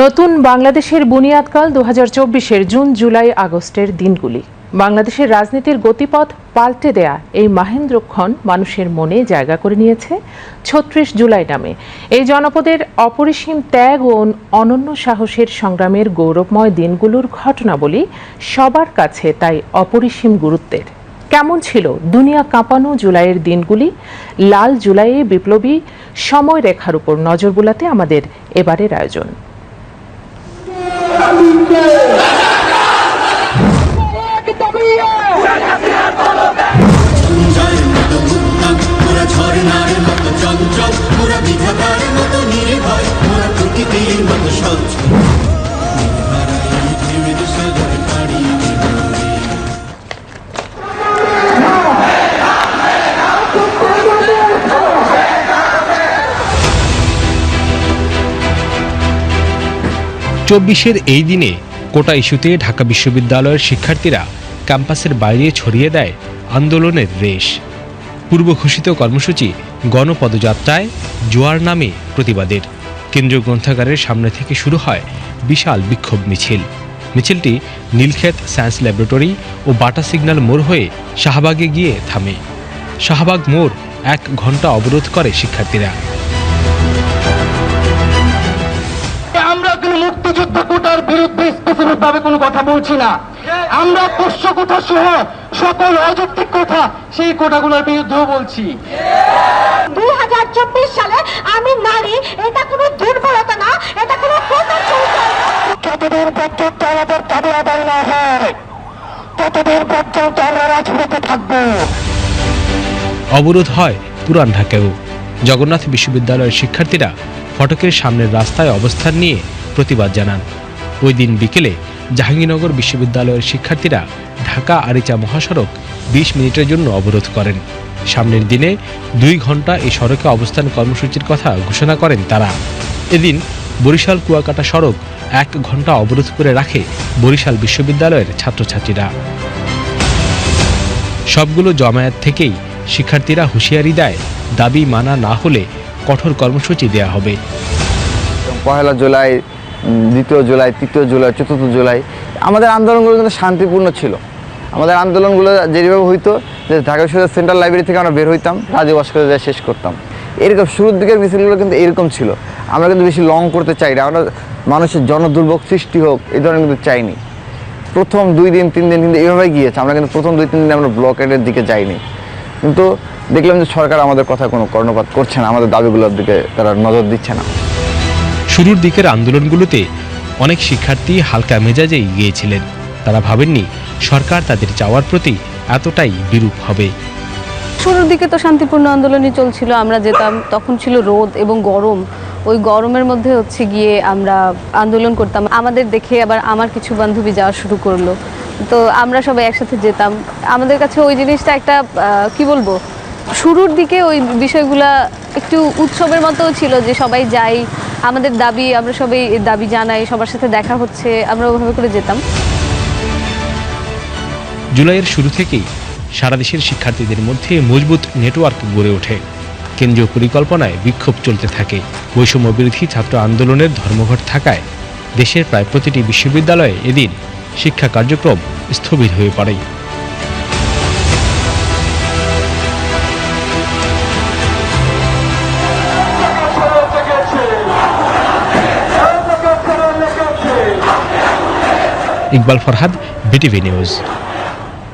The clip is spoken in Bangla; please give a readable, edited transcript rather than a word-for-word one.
নতুন বাংলাদেশের বুনিয়াদকাল 2024-এর জুন, জুলাই, আগস্টের দিনগুলি। বাংলাদেশের রাজনীতির গতিপথ পাল্টে দেয়া এই মাহেন্দ্রক্ষণ মানুষের মনে জায়গা করে নিয়েছে ৩৬ জুলাই নামে। এই জনপদের অপরিসীম ত্যাগ ও অনন্য সাহসের সংগ্রামের গৌরবময় দিনগুলোর ঘটনাবলী সবার কাছে তাই অপরিসীম গুরুত্বের। কেমন ছিল দুনিয়া কাঁপানো জুলাইয়ের দিনগুলি? লাল জুলাইয়ে বিপ্লবী সময়রেখার উপর নজর বুলাতে আমাদের এবারের আয়োজন। চব্বিশের এই দিনে কোটা ইস্যুতে ঢাকা বিশ্ববিদ্যালয়ের শিক্ষার্থীরা ক্যাম্পাসের বাইরে ছড়িয়ে দেয় আন্দোলনের রেশ। পূর্ব ঘোষিত কর্মসূচি গণপদযাত্রায় জোয়ার নামে প্রতিবাদের। কেন্দ্রীয় গ্রন্থাগারের সামনে থেকে শুরু হয় বিশাল বিক্ষোভ মিছিল। মিছিলটি নীলক্ষেত সায়েন্স ল্যাবরেটরি ও বাটা সিগন্যাল মোড় হয়ে শাহবাগে গিয়ে থামে। শাহবাগ মোড় 1 ঘন্টা অবরোধ করে শিক্ষার্থীরা। আমরা কোনো মুক্তিযুদ্ধ কোটার বিরুদ্ধে স্পেসিফিকভাবে কোনো কথা বলছি না। আমরা পোষ্য কোটা সহ সকল অযৌক্তিক কথা সেই কোটাগুলোর বিরুদ্ধেও বলছি। 2024 সালে আমি নারী, এটা কোনো দুর্বলতা না, এটা কোনো কোটা চলছে না। যতদিন পর্যন্ত আমাদের দাবি আদায় না হয় ততদিন পর্যন্ত আমরা রাজনীতিতে থাকবো। অবরোধ হয় পুরান ঢাকায়ও। জগন্নাথ বিশ্ববিদ্যালয়ের শিক্ষার্থীরা ফটকের সামনের রাস্তায় অবস্থান নিয়ে প্রতিবাদ জানান। ওই দিন বিকেলে জাহাঙ্গীরনগর বিশ্ববিদ্যালয়ের শিক্ষার্থীরা ঢাকা আরিচা মহাসড়ক 20 মিনিটের জন্য অবরোধ করেন। সামনের দিনে 2 ঘন্টা এই সড়কে অবস্থান কর্মসূচির কথা ঘোষণা করেন তারা। এদিন বরিশাল কুয়াকাটা সড়ক 1 ঘন্টা অবরোধ করে রাখে বরিশাল বিশ্ববিদ্যালয়ের ছাত্রছাত্রীরা। সবগুলো জমায়েত থেকেই শিক্ষার্থীরা হুঁশিয়ারি দেয়, দাবি মানা না হলে কঠোর কর্মসূচি দেয়া হবে। 1 জুলাই, 2 জুলাই, 3 জুলাই, 4 জুলাই আমাদের আন্দোলনগুলো কিন্তু শান্তিপূর্ণ ছিল। আমাদের আন্দোলনগুলো যেভাবে হইতো যে ঢাকা বিশ্ববিদ্যালয় সেন্ট্রাল লাইব্রেরি থেকে আমরা বের হইতাম, রাজু ভাস্কর্য দিয়ে শেষ করতাম। এরকম শুরুর দিকের মিছিলগুলো কিন্তু এরকম ছিল। আমরা কিন্তু বেশি লং করতে চাই না, আমরা মানুষের জনদুর্ভোগ সৃষ্টি হোক এই ধরনের কিন্তু চাইনি। প্রথম 2 দিন 3 দিন কিন্তু এইভাবে গিয়েছে। আমরা কিন্তু প্রথম 2-3 দিন আমরা ব্লকেডের দিকে যাইনি, কিন্তু দেখলাম যে সরকার আমাদের কথা কোনো কর্ণপাত করছে না, আমাদের দাবিগুলোর দিকে তারা নজর দিচ্ছে না। শুরুর দিকের আন্দোলনগুলোতে অনেক শিক্ষার্থী হালকা মেজাজেই গিয়েছিলেন। তারা ভাবেননি সরকার তাদের চাওয়ার প্রতি এতটাই বিরূপ হবে। শুরুর দিকে তো শান্তিপূর্ণ আন্দোলনই চলছিল। আমরা যেতাম, তখন ছিল রোদ এবং গরম। ওই গরমের মধ্যে গিয়ে আমরা আন্দোলন করতাম। আমাদের দেখে আবার আমার কিছু বান্ধবী যাওয়া শুরু করলো, তো আমরা সবাই একসাথে যেতাম। আমাদের কাছে ওই জিনিসটা একটা কি বলবো, শুরুর দিকে ওই বিষয়গুলা একটু উৎসবের মতো ছিল, যে সবাই যাই, আমাদের দাবি, আমরা সবাই দাবি জানাই, সবার সাথে দেখা হচ্ছে, আমরা ওইভাবে করে যেতাম। জুলাইয়ের শুরু থেকেই সারা দেশের শিক্ষার্থীদের মধ্যে মজবুত নেটওয়ার্ক গড়ে ওঠে। কেন্দ্রীয় পরিকল্পনায় বিক্ষোভ চলতে থাকে। বৈষম্য বিরোধী ছাত্র আন্দোলনের ধর্মঘট থাকায় দেশের প্রায় প্রতিটি বিশ্ববিদ্যালয়ে এদিন শিক্ষা কার্যক্রম স্থবির হয়ে পড়ে। Iqbal Farhad, BTV news.